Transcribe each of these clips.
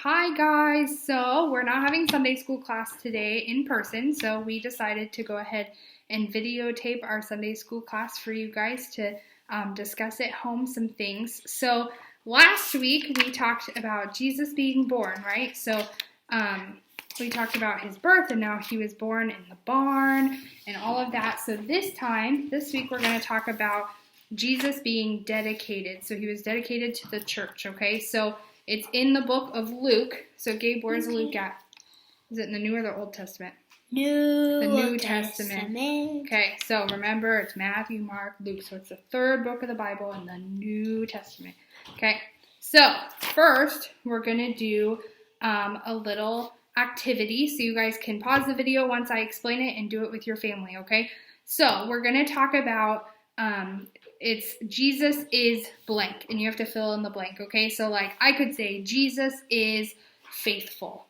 Hi guys, so we're not having Sunday school class today in person, so we decided to go ahead and videotape our Sunday school class for you guys to discuss at home some things. So last week we talked about Jesus being born, right? So we talked about his birth and now he was born in the barn and all of that. So this week we're going to talk about Jesus being dedicated. So he was dedicated to the church, okay? So it's in the book of Luke. So, Gabe, where's Luke at? Is it in the New or the Old Testament? The New Testament. Okay, so remember, it's Matthew, Mark, Luke. So it's the third book of the Bible in the New Testament. Okay, so first, we're going to do a little activity. So you guys can pause the video once I explain it and do it with your family, okay? So we're going to talk about... it's Jesus is blank, and you have to fill in the blank, okay? So, like, I could say, Jesus is faithful.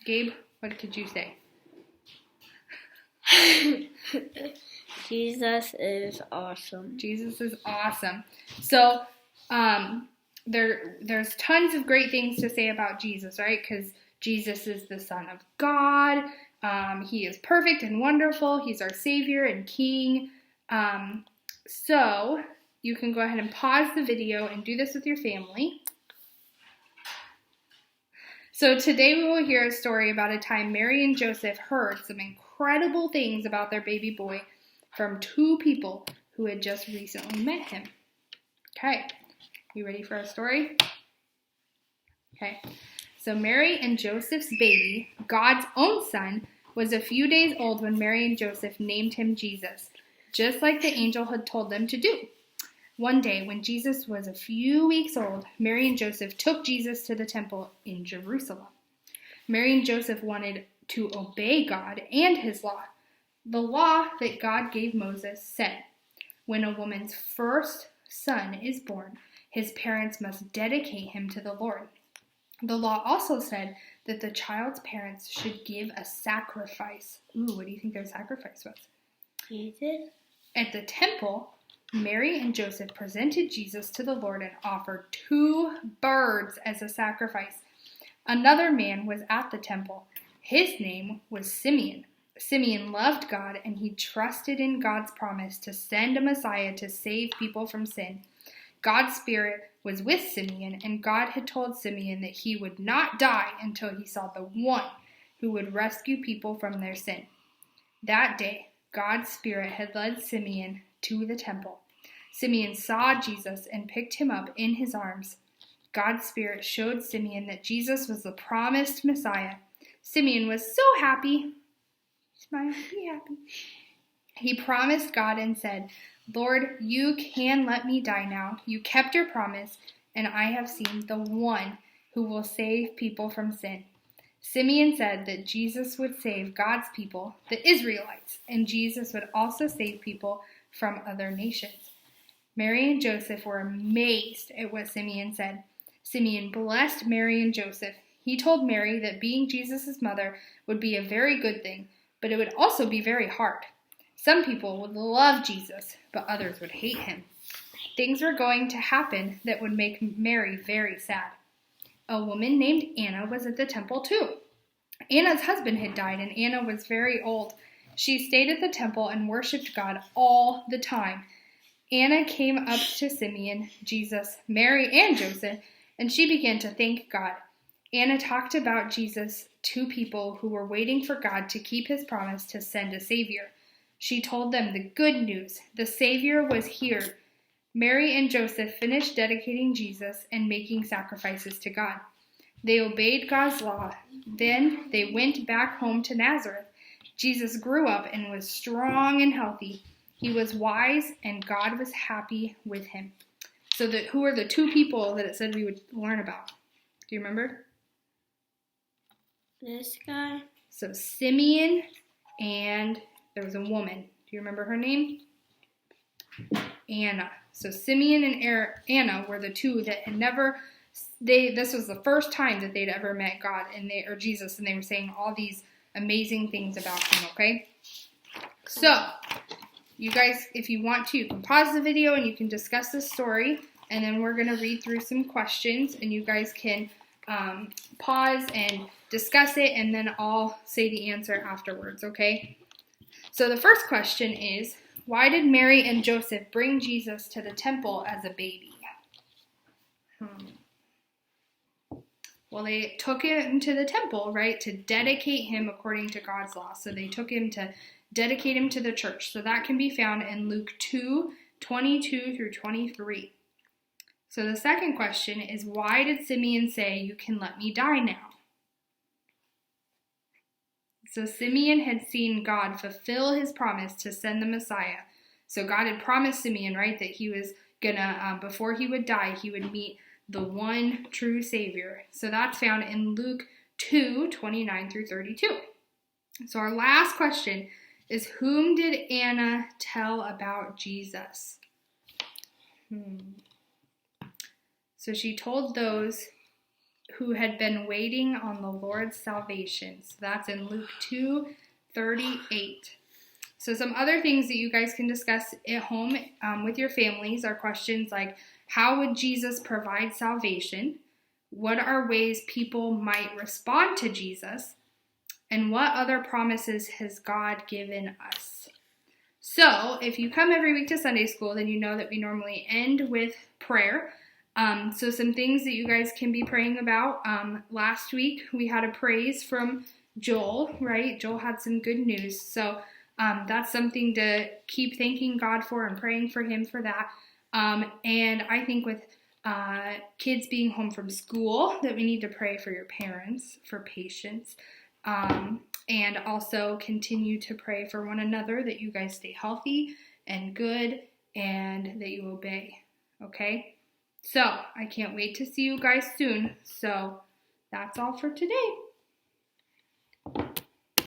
Gabe, what could you say? Jesus is awesome. Jesus is awesome. So, there's tons of great things to say about Jesus, right? Because Jesus is the Son of God. He is perfect and wonderful. He's our Savior and King. So, you can go ahead and pause the video and do this with your family. So, today we will hear a story about a time Mary and Joseph heard some incredible things about their baby boy from two people who had just recently met him. Okay, you ready for our story? Okay, so Mary and Joseph's baby, God's own son, was a few days old when Mary and Joseph named him Jesus, just like the angel had told them to do. One day, when Jesus was a few weeks old, Mary and Joseph took Jesus to the temple in Jerusalem. Mary and Joseph wanted to obey God and his law. The law that God gave Moses said, when a woman's first son is born, his parents must dedicate him to the Lord. The law also said that the child's parents should give a sacrifice. Ooh, what do you think their sacrifice was? Jesus? At the temple, Mary and Joseph presented Jesus to the Lord and offered 2 birds as a sacrifice. Another man was at the temple. His name was Simeon. Simeon loved God, and he trusted in God's promise to send a Messiah to save people from sin. God's Spirit was with Simeon, and God had told Simeon that he would not die until he saw the one who would rescue people from their sin. That day, God's Spirit had led Simeon to the temple. Simeon saw Jesus and picked him up in his arms. God's Spirit showed Simeon that Jesus was the promised Messiah. Simeon was so happy. Smile, be happy. He promised God and said, Lord, you can let me die now. You kept your promise, and I have seen the one who will save people from sin. Simeon said that Jesus would save God's people, the Israelites, and Jesus would also save people from other nations. Mary and Joseph were amazed at what Simeon said. Simeon blessed Mary and Joseph. He told Mary that being Jesus' mother would be a very good thing, but it would also be very hard. Some people would love Jesus, but others would hate him. Things were going to happen that would make Mary very sad. A woman named Anna was at the temple too. Anna's husband had died, and Anna was very old. She stayed at the temple and worshipped God all the time. Anna came up to Simeon, Jesus, Mary, and Joseph, and she began to thank God. Anna talked about Jesus to people who were waiting for God to keep his promise to send a Savior. She told them the good news. The Savior was here. Mary and Joseph finished dedicating Jesus and making sacrifices to God. They obeyed God's law. Then they went back home to Nazareth. Jesus grew up and was strong and healthy. He was wise, and God was happy with him. So who are the 2 people that it said we would learn about? Do you remember? This guy? So Simeon, and there was a woman. Do you remember her name? Anna. So Simeon and Anna were the 2 that had never... This was the first time that they'd ever met God or Jesus, and they were saying all these amazing things about him, okay? So, you guys, if you want to, you can pause the video and you can discuss this story, and then we're going to read through some questions, and you guys can pause and discuss it, and then I'll say the answer afterwards, okay? So the first question is, why did Mary and Joseph bring Jesus to the temple as a baby? Well, they took him to the temple, right, to dedicate him according to God's law. So they took him to dedicate him to the church. So that can be found in Luke 2:22 through 23. So the second question is, why did Simeon say, "You can let me die now"? So Simeon had seen God fulfill his promise to send the Messiah. So God had promised Simeon, right, that he was gonna, before he would die, he would meet the one true Savior. So that's found in Luke 2:29 through 32. So our last question is, whom did Anna tell about Jesus? So she told those who had been waiting on the Lord's salvation. So that's in Luke 2:38. So some other things that you guys can discuss at home with your families are questions like, how would Jesus provide salvation? What are ways people might respond to Jesus? And what other promises has God given us? So if you come every week to Sunday school, then you know that we normally end with prayer. So some things that you guys can be praying about. Last week we had a praise from Joel, right? Joel had some good news. So that's something to keep thanking God for and praying for him for that. And I think with kids being home from school, that we need to pray for your parents for patience. And also continue to pray for one another, that you guys stay healthy and good and that you obey. Okay? So I can't wait to see you guys soon. So that's all for today.